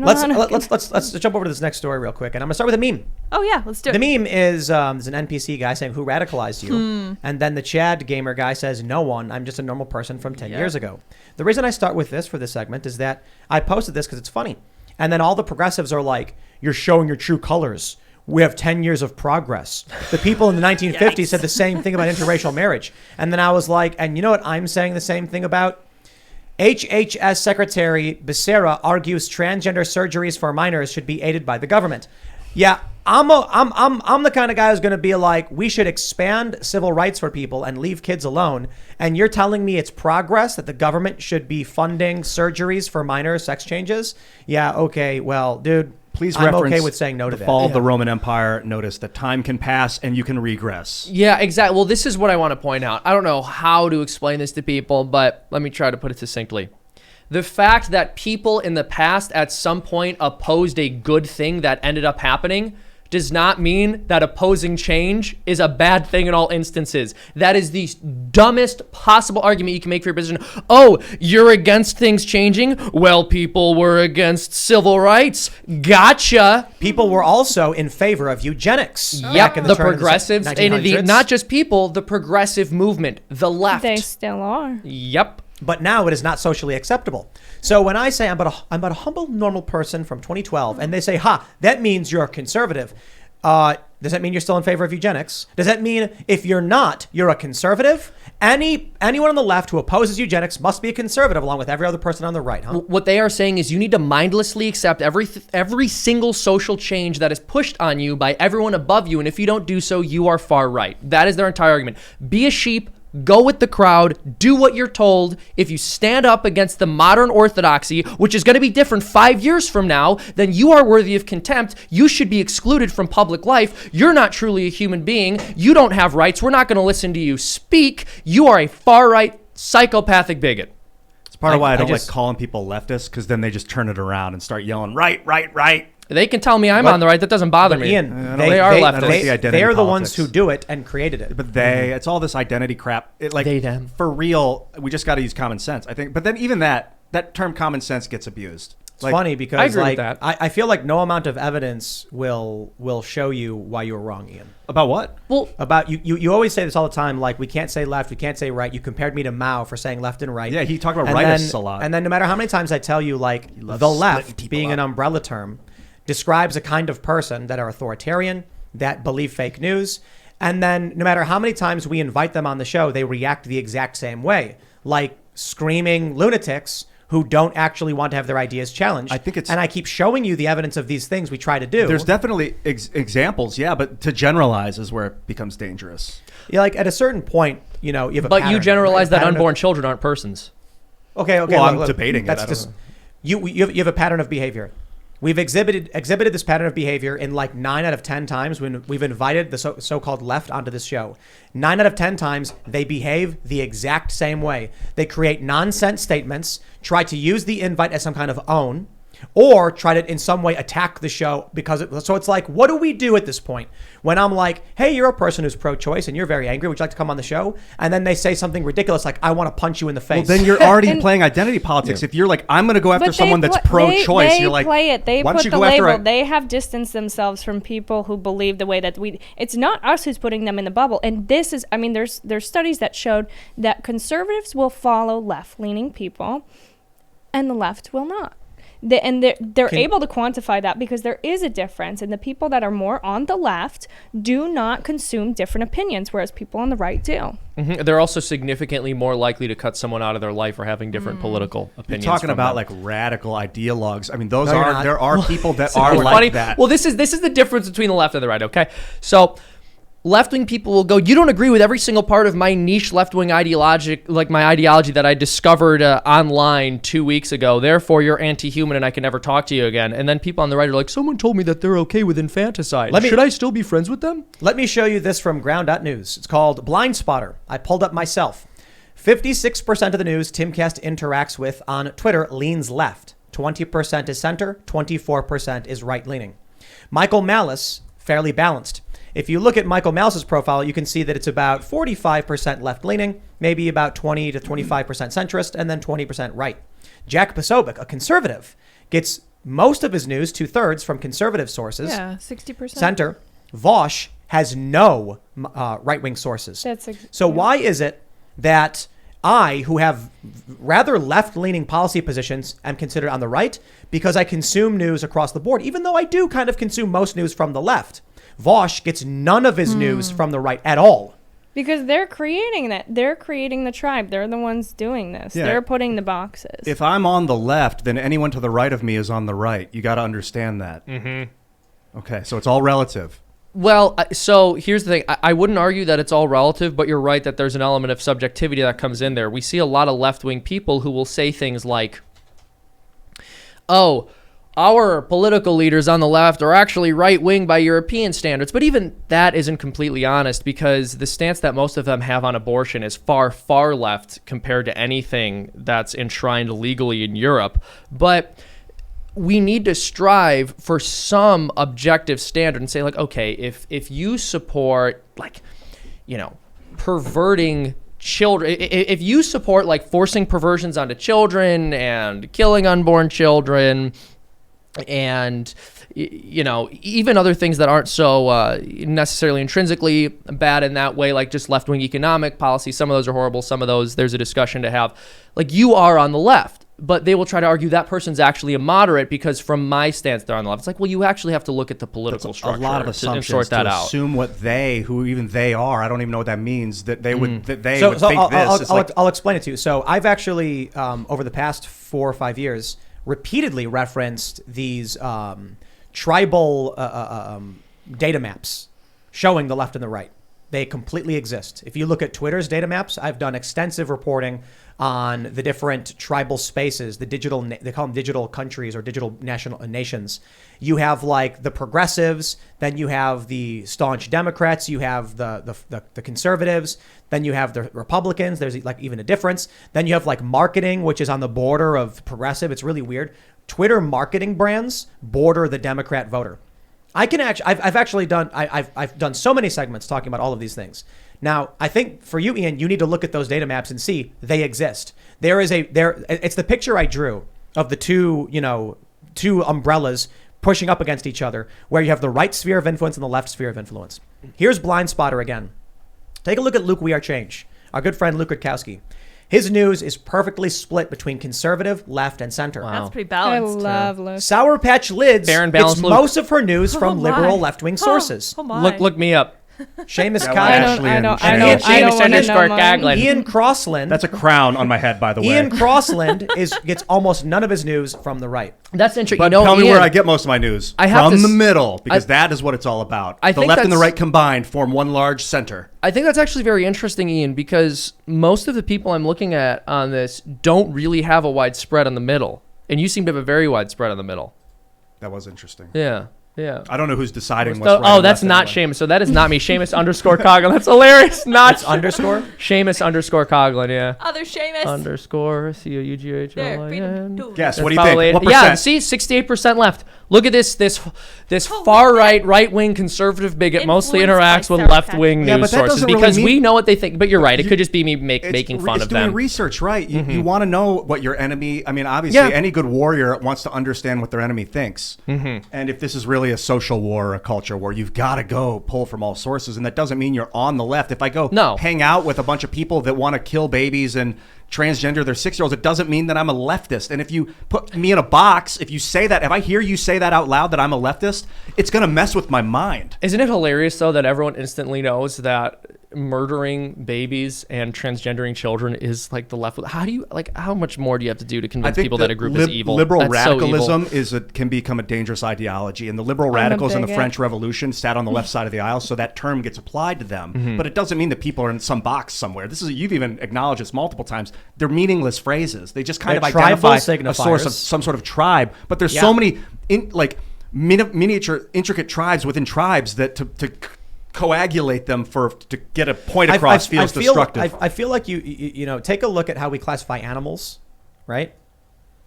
I don't know. Let's jump over to this next story real quick, and I'm gonna start with a meme. Oh yeah, let's do it. The meme is there's an NPC guy saying, "Who radicalized you?" And then the Chad gamer guy says, "No one. I'm just a normal person from 10 years ago." The reason I start with this for this segment is that I posted this because it's funny, and then all the progressives are like, "You're showing your true colors. We have 10 years of progress." The people in the 1950s said the same thing about interracial marriage, and then I was like, "And you know what? I'm saying the same thing about." HHS Secretary Becerra argues transgender surgeries for minors should be aided by the government. Yeah, I'm the kind of guy who's going to be like, we should expand civil rights for people and leave kids alone. And you're telling me it's progress that the government should be funding surgeries for minor sex changes? Yeah, okay, well, dude. Please I'm reference okay with saying no to the that. fall of the Roman Empire. Notice that time can pass and you can regress. Yeah, exactly. Well, this is what I want to point out. I don't know how to explain this to people, but let me try to put it succinctly. The fact that people in the past at some point opposed a good thing that ended up happening does not mean that opposing change is a bad thing in all instances. That is the dumbest possible argument you can make for your position. Oh, you're against things changing? Well, people were against civil rights. Gotcha. People were also in favor of eugenics. Yep, In the turn of progressives, and the, 1900s. not just people, the progressive movement, the left. They still are. Yep. But now it is not socially acceptable. So when I say I'm but a humble, normal person from 2012, and they say, that means you're a conservative. Does that mean you're still in favor of eugenics? Does that mean if you're not, you're a conservative? Anyone on the left who opposes eugenics must be a conservative, along with every other person on the right, huh? What they are saying is you need to mindlessly accept every single social change that is pushed on you by everyone above you, and if you don't do so, you are far right. That is their entire argument. Be a sheep. Go with the crowd, do what you're told. If you stand up against the modern orthodoxy, which is going to be different 5 years from now, then you are worthy of contempt. You should be excluded from public life. You're not truly a human being. You don't have rights. We're not going to listen to you speak. You are a far-right psychopathic bigot. It's part of why I don't like calling people leftists, because then they just turn it around and start yelling, right, right, right. They can tell me I'm on the right. That doesn't bother me. Ian, they are leftists. They're the ones who do it and created it. But it's all this identity crap. Them. For real, we just got to use common sense, I think. But then even that term common sense gets abused. It's funny because I agree with that. I feel like no amount of evidence will show you why you were wrong, Ian. About what? Well, about you always say this all the time, like we can't say left, we can't say right. You compared me to Mao for saying left and right. Yeah, he talked about rightists a lot. And then no matter how many times I tell you, like the left being an umbrella term describes a kind of person that are authoritarian, that believe fake news. And then no matter how many times we invite them on the show, they react the exact same way, like screaming lunatics who don't actually want to have their ideas challenged. And I keep showing you the evidence of these things we try to do. There's definitely examples, yeah, but to generalize is where it becomes dangerous. Yeah, like at a certain point, you have a But pattern, you generalize right? that unborn children aren't persons. Okay. Well, I'm debating it. That's just you have a pattern of behavior. We've exhibited this pattern of behavior in like 9 out of 10 times when we've invited the so-called left onto this show. 9 out of 10 times, they behave the exact same way. They create nonsense statements, try to use the invite as some kind of own, or try to in some way attack the show so it's like, what do we do at this point? When I'm like, hey, you're a person who's pro-choice and you're very angry, would you like to come on the show? And then they say something ridiculous like, I want to punch you in the face. Well, then you're already playing identity politics. If you're like, I'm going to go after someone that's pro-choice, you're like, play it. They why put don't you the go label. after They have distanced themselves from people who believe the way that we. It's not us who's putting them in the bubble. And this is, I mean, there's studies that showed that conservatives will follow left-leaning people, and the left will not. They're able to quantify that because there is a difference, and the people that are more on the left do not consume different opinions, whereas people on the right do. Mm-hmm. They're also significantly more likely to cut someone out of their life for having different political opinions. You're talking about like radical ideologues. I mean, there are people that are like funny. that. Well, this is the difference between the left and the right. Okay, so left-wing people will go, you don't agree with every single part of my niche left-wing ideology, like my ideology that I discovered online 2 weeks ago. Therefore, you're anti-human and I can never talk to you again. And then people on the right are like, someone told me that they're okay with infanticide. Should I still be friends with them? Let me show you this from ground.news. It's called Blind Spotter. I pulled up myself. 56% of the news Timcast interacts with on Twitter leans left. 20% is center. 24% is right-leaning. Michael Malice, fairly balanced. If you look at Michael Malice's profile, you can see that it's about 45% left-leaning, maybe about 20 to 25% centrist, and then 20% right. Jack Posobiec, a conservative, gets most of his news, 2/3, from conservative sources. Yeah, 60%. Center. Vosh has no right-wing sources. So why is it that I, who have rather left-leaning policy positions, am considered on the right? Because I consume news across the board, even though I do kind of consume most news from the left. Vosh gets none of his news from the right at all. Because they're creating that. They're creating the tribe. They're the ones doing this. Yeah. They're putting the boxes. If I'm on the left, then anyone to the right of me is on the right. You got to understand that. Mm-hmm. Okay, so it's all relative. Well, so here's the thing. I wouldn't argue that it's all relative, but you're right that there's an element of subjectivity that comes in there. We see a lot of left-wing people who will say things like, oh, our political leaders on the left are actually right-wing by European standards. But even that isn't completely honest, because the stance that most of them have on abortion is far, far left compared to anything that's enshrined legally in Europe. But we need to strive for some objective standard and say, like, okay, if you support, like, you know, perverting children, if you support, like, forcing perversions onto children and killing unborn children, and, you know, even other things that aren't so necessarily intrinsically bad in that way, like just left-wing economic policy, some of those are horrible, some of those there's a discussion to have. Like, you are on the left, but they will try to argue that person's actually a moderate because from my stance they're on the left. It's like, well, you actually have to look at the political structure. A lot of assumptions and sort that to out. assume what who even they are. I don't even know what that means. That they would would think this. I'll explain it to you. So I've actually over the past 4 or 5 years repeatedly referenced these tribal data maps showing the left and the right. They completely exist. If you look at Twitter's data maps, I've done extensive reporting on the different tribal spaces, the digital, they call them digital countries or digital nations. You have like the progressives, then you have the staunch Democrats, you have the conservatives, then you have the Republicans. There's like even a difference. Then you have like marketing, which is on the border of progressive. It's really weird. Twitter marketing brands border the Democrat voter. I've done so many segments talking about all of these things. Now, I think for you, Ian, you need to look at those data maps and see they exist. It's the picture I drew of the two umbrellas pushing up against each other, where you have the right sphere of influence and the left sphere of influence. Here's Blind Spotter again. Take a look at Luke We Are Change, our good friend Luke Rutkowski. His news is perfectly split between conservative, left, and center. Wow. That's pretty balanced. I love Luke. Sour Patch Lids gets Luke. most of her news from liberal left-wing sources. Oh my. Look me up. Seamus I don't Seamus want to know mine. Coughlin. Ian Crossland. That's a crown on my head, by the way. Ian Crossland gets almost none of his news from the right. That's interesting. But tell me where I get most of my news. From the middle, because that is what it's all about. The left and the right combined form one large center. I think that's actually very interesting, Ian, because most of the people I'm looking at on this don't really have a wide spread on the middle. And you seem to have a very wide spread on the middle. That was interesting. Yeah. I don't know who's deciding what's right. Oh, that's not Seamus. So that is not me. Seamus _ Coughlin. That's hilarious. Not underscore? Seamus _ Coughlin, yeah. Other Seamus. _ COUGHLIN. Guess. What do you think? What percent? Yeah, see, 68% left. Look at this far right wing conservative bigot mostly interacts with left wing news sources because we know what they think. But you're right. It could just be me making fun of them. It's doing research, right? You want to know what your enemy. I mean, obviously, any good warrior wants to understand what their enemy thinks. And if this is really a social war or a culture war, you've got to go pull from all sources, and that doesn't mean you're on the left. If I go hang out with a bunch of people that want to kill babies and transgender their 6-year-olds, it doesn't mean that I'm a leftist. And if you put me in a box, if I hear you say that out loud that I'm a leftist, it's going to mess with my mind. Isn't it hilarious though that everyone instantly knows that murdering babies and transgendering children is like the left? How much more do you have to do to convince people that a group is evil? Liberal radicalism can become a dangerous ideology, and the liberal radicals in the French Revolution sat on the left side of the aisle, so that term gets applied to them. But it doesn't mean that people are in some box somewhere. You've even acknowledged this multiple times. They're meaningless phrases. They just kind of identify a source of some sort of tribe. But there's so many miniature intricate tribes within tribes that to coagulate them to get a point across feels destructive. I feel like you take a look at how we classify animals, right?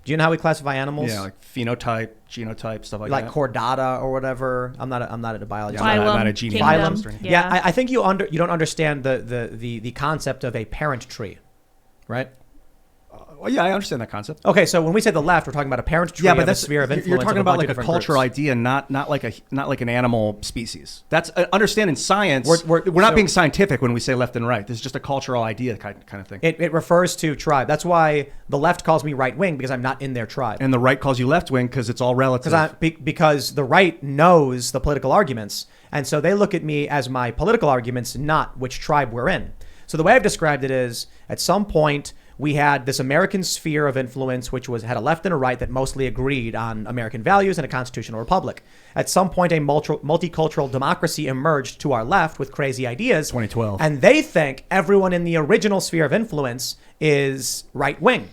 Do you know how we classify animals? Yeah, like phenotype, genotype, stuff like that. Like chordata or whatever. I'm not a biologist. I'm not a genealogist. Yeah, I think you don't understand the concept of a parent tree, right? Well, yeah, I understand that concept. Okay, so when we say the left, we're talking about a parent tree of a sphere of influence. You're talking of about bunch like of a different cultural groups. idea, not like an animal species. That's understand in science. We're not so- being scientific when we say left and right. This is just a cultural idea kind of thing. It refers to tribe. That's why the left calls me right wing, because I'm not in their tribe. And the right calls you left wing because it's all relative. Because the right knows the political arguments, and so they look at me as my political arguments, not which tribe we're in. So the way I've described it is, at some point, we had this American sphere of influence, which had a left and a right that mostly agreed on American values and a constitutional republic. At some point, a multicultural democracy emerged to our left with crazy ideas. 2012. And they think everyone in the original sphere of influence is right wing.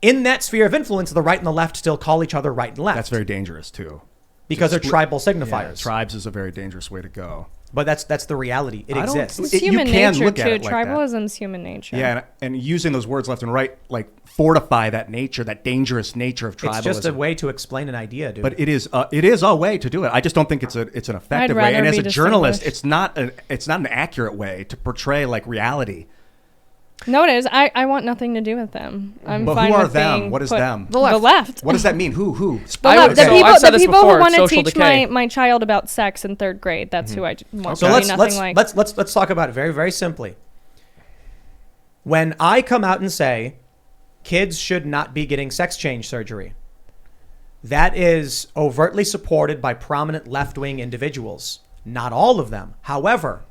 In that sphere of influence, the right and the left still call each other right and left. That's very dangerous too. Because they're tribal Yeah, signifiers. tribes is a very dangerous way to go. But that's the reality. It I don't- exists. It's you human can nature look at too. it like that. Tribalism's human nature. Yeah, and using those words left and right like fortify that nature, that dangerous nature of tribalism. It's just a way to explain an idea, dude. But it is a way to do it. I just don't think it's an effective way. rather And as be a journalist, distinguished. it's not an accurate way to portray like reality. No, it is. I want nothing to do with them. I'm But fine who are with them? being What is put- them? The left. What does that mean? Who? The, I left. would the say- people, I've said the this people before, who want to social teach decay. my child about sex in third grade. That's who I want So to be let's nothing like. let's talk about it very, very simply. When I come out and say kids should not be getting sex change surgery, that is overtly supported by prominent left-wing individuals. Not all of them. However,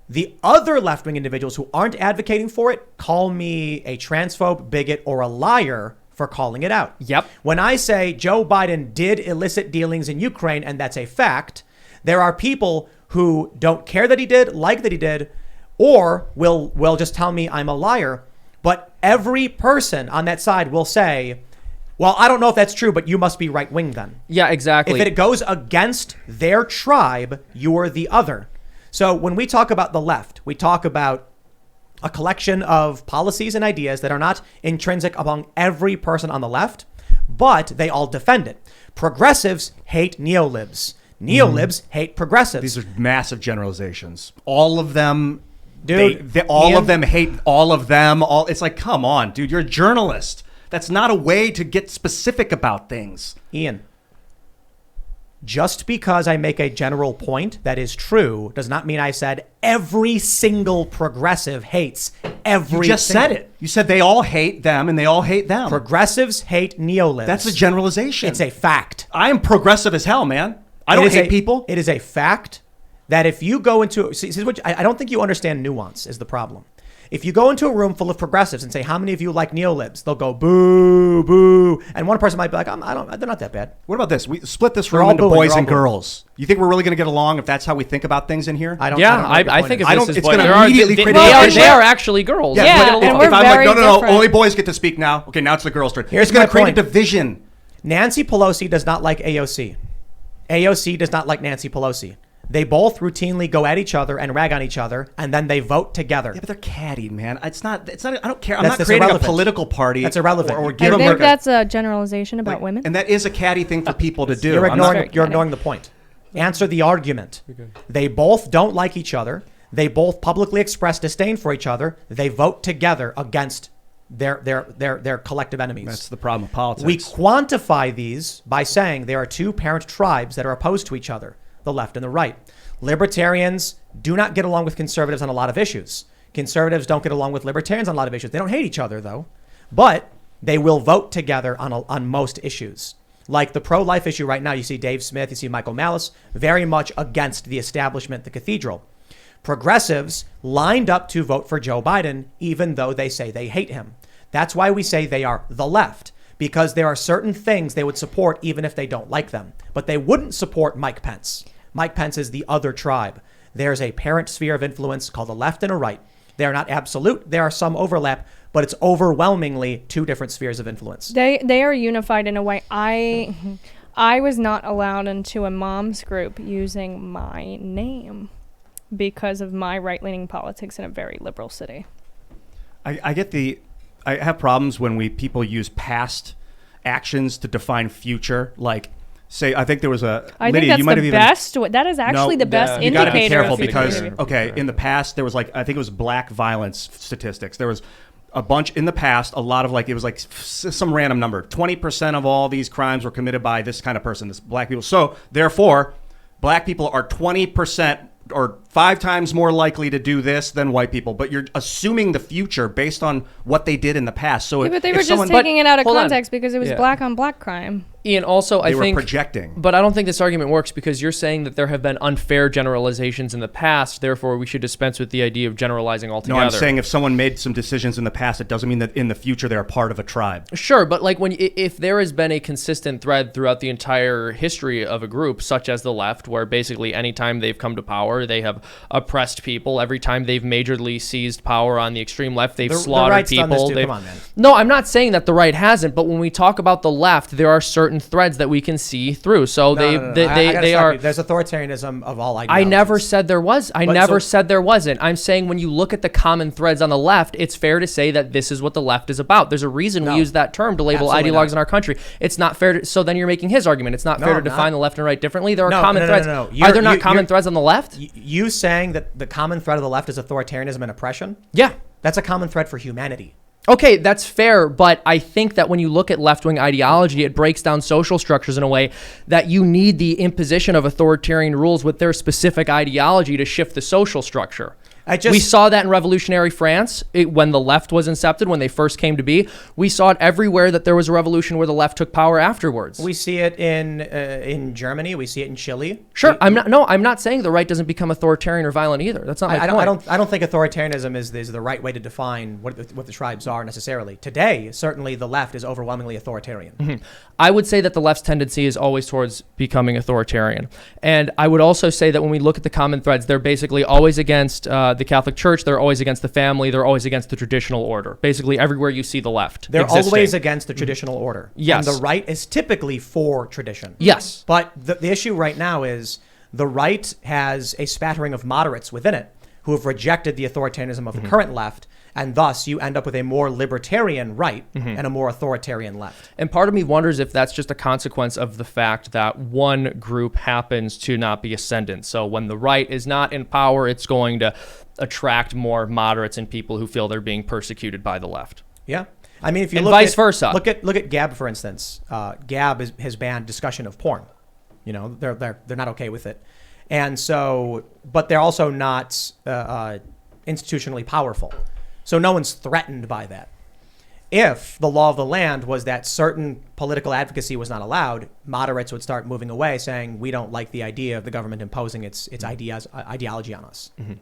the other left-wing individuals who aren't advocating for it call me a transphobe, bigot, or a liar for calling it out. Yep. When I say Joe Biden did illicit dealings in Ukraine, and that's a fact, there are people who don't care that he did, like that he did, or will just tell me I'm a liar. But every person on that side will say, well, I don't know if that's true, but you must be right wing then. Yeah, exactly. If it goes against their tribe, you're the other. So when we talk about the left, we talk about a collection of policies and ideas that are not intrinsic among every person on the left, but they all defend it. Progressives hate neolibs. Neolibs hate progressives. These are massive generalizations. All of them, Dude, all Ian? of them hate all of them. It's like, come on, dude, you're a journalist. That's not a way to get specific about things. Ian, just because I make a general point that is true does not mean I said every single progressive hates every. You just said it. You said they all hate them and they all hate them. Progressives hate neolibs. That's a generalization. It's a fact. I am progressive as hell, man. I It don't is hate a- people. It is a fact that if you go into, I don't think you understand nuance is the problem. If you go into a room full of progressives and say, how many of you like neolibs? They'll go, boo, boo. And one person might be like, they're not that bad. What about this? We split this They're room all into booing, boys they're all and booing. girls. You think we're really going to get along if that's how we think about things in here? I don't. Yeah, know what your I point think is. if I this don't- is it's what gonna they are, immediately they, create they a are, tension. they are actually girls. Yeah, Let's get and along. we're if I'm like, very no, different. only boys get to speak now. Okay, now it's the girls' turn. Here's It's going my to create a point. division. Nancy Pelosi does not like AOC. AOC does not like Nancy Pelosi. They both routinely go at each other and rag on each other, and then they vote together. Yeah, but they're catty, man. It's not. I don't care. I'm That's not creating irrelevant. a political party. That's irrelevant. Or I give them think that's a generalization about like, women. and that is a catty thing for people to do. You're I'm not- ignoring the point. Answer the argument. They both don't like each other. They both publicly express disdain for each other. They vote together against their collective enemies. That's the problem with politics. We quantify these by saying there are two parent tribes that are opposed to each other, the left and the right. Libertarians do not get along with conservatives on a lot of issues. Conservatives don't get along with libertarians on a lot of issues. They don't hate each other, though, but they will vote together on most issues. Like the pro-life issue right now, you see Dave Smith, you see Michael Malice, very much against the establishment, the cathedral. Progressives lined up to vote for Joe Biden, even though they say they hate him. That's why we say they are the left, because there are certain things they would support even if they don't like them. But they wouldn't support Mike Pence. Mike Pence is the other tribe. There's a parent sphere of influence called a left and a right. They are not absolute. There are some overlap, but it's overwhelmingly two different spheres of influence. They are unified in a way. I was not allowed into a mom's group using my name because of my right-leaning politics in a very liberal city. I have problems when people use past actions to define future. Like, say, I think there was a I Lydia, think that's you might the have even best. That is actually the best you got to indicator. be careful of future because behavior. okay, in the past there was like I think it was black violence statistics. There was a bunch in the past, a lot of like, it was like some random number. 20% of all these crimes were committed by this kind of person, this black people. So therefore, black people are 20% or 5 times more likely to do this than white people. But you're assuming the future based on what they did in the past. So Yeah, but they were if just someone, taking it out of hold on. context because it was Yeah. black on black crime. Ian, also, they I were think, projecting. but I don't think this argument works because you're saying that there have been unfair generalizations in the past. Therefore, we should dispense with the idea of generalizing No, altogether. I'm saying if someone made some decisions in the past, it doesn't mean that in the future they're part of a tribe. Sure, but like if there has been a consistent thread throughout the entire history of a group, such as the left, where basically anytime they've come to power, they have oppressed people. Every time they've majorly seized power on the extreme left, they've slaughtered right's done this people. too. They've- Come on, man. No, I'm not saying that the right hasn't, but when we talk about the left, there are certain threads that we can see through. So No, they no, no, no. they I they, gotta they stop are. you. There's authoritarianism of all I ideologies. never said there was. I But never so- said there wasn't. I'm saying when you look at the common threads on the left, it's fair to say that this is what the left is about. There's a reason No. we use that term to label Absolutely ideologues not. in our country. It's not fair to, so then you're making his argument. It's not No, fair to I'm define not. the left and right differently. There are No, common no, no, threads. no, no. Are You're- there not you're- common threads on the left? You saying that the common thread of the left is authoritarianism and oppression? Yeah. That's a common thread for humanity. Okay, that's fair, but I think that when you look at left-wing ideology, it breaks down social structures in a way that you need the imposition of authoritarian rules with their specific ideology to shift the social structure. We saw that in revolutionary France when the left was incepted, when they first came to be. We saw it everywhere that there was a revolution where the left took power afterwards. We see it in Germany. We see it in Chile. Sure, I'm not saying the right doesn't become authoritarian or violent either. That's not my point. I don't think authoritarianism is the right way to define what the tribes are necessarily. Today, certainly the left is overwhelmingly authoritarian. Mm-hmm. I would say that the left's tendency is always towards becoming authoritarian. And I would also say that when we look at the common threads, they're basically always against the Catholic Church, they're always against the family, they're always against the traditional order. Basically everywhere you see the left They're existing. always against the traditional order. Yes. And the right is typically for tradition. Yes. But the issue right now is the right has a spattering of moderates within it who have rejected the authoritarianism of the current left, and thus you end up with a more libertarian right and a more authoritarian left. And part of me wonders if that's just a consequence of the fact that one group happens to not be ascendant. So when the right is not in power, it's going to attract more moderates and people who feel they're being persecuted by the left. Yeah. I mean, if you And look vice at, versa. Look at Gab, for instance. Gab has banned discussion of porn. You know, they're not okay with it. And so, but they're also not institutionally powerful. So no one's threatened by that. If the law of the land was that certain political advocacy was not allowed, moderates would start moving away, saying we don't like the idea of the government imposing its ideology on us. Mm-hmm.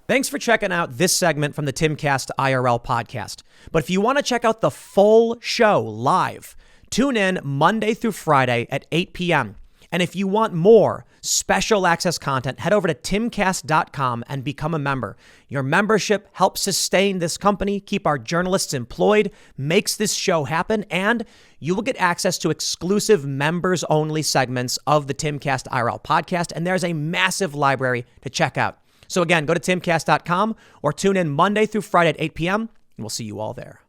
Thanks for checking out this segment from the Timcast IRL podcast. But if you want to check out the full show live, tune in Monday through Friday at 8 p.m. And if you want more special access content, head over to timcast.com and become a member. Your membership helps sustain this company, keep our journalists employed, makes this show happen, and you will get access to exclusive members-only segments of the Timcast IRL podcast, and there's a massive library to check out. So again, go to timcast.com or tune in Monday through Friday at 8 p.m., and we'll see you all there.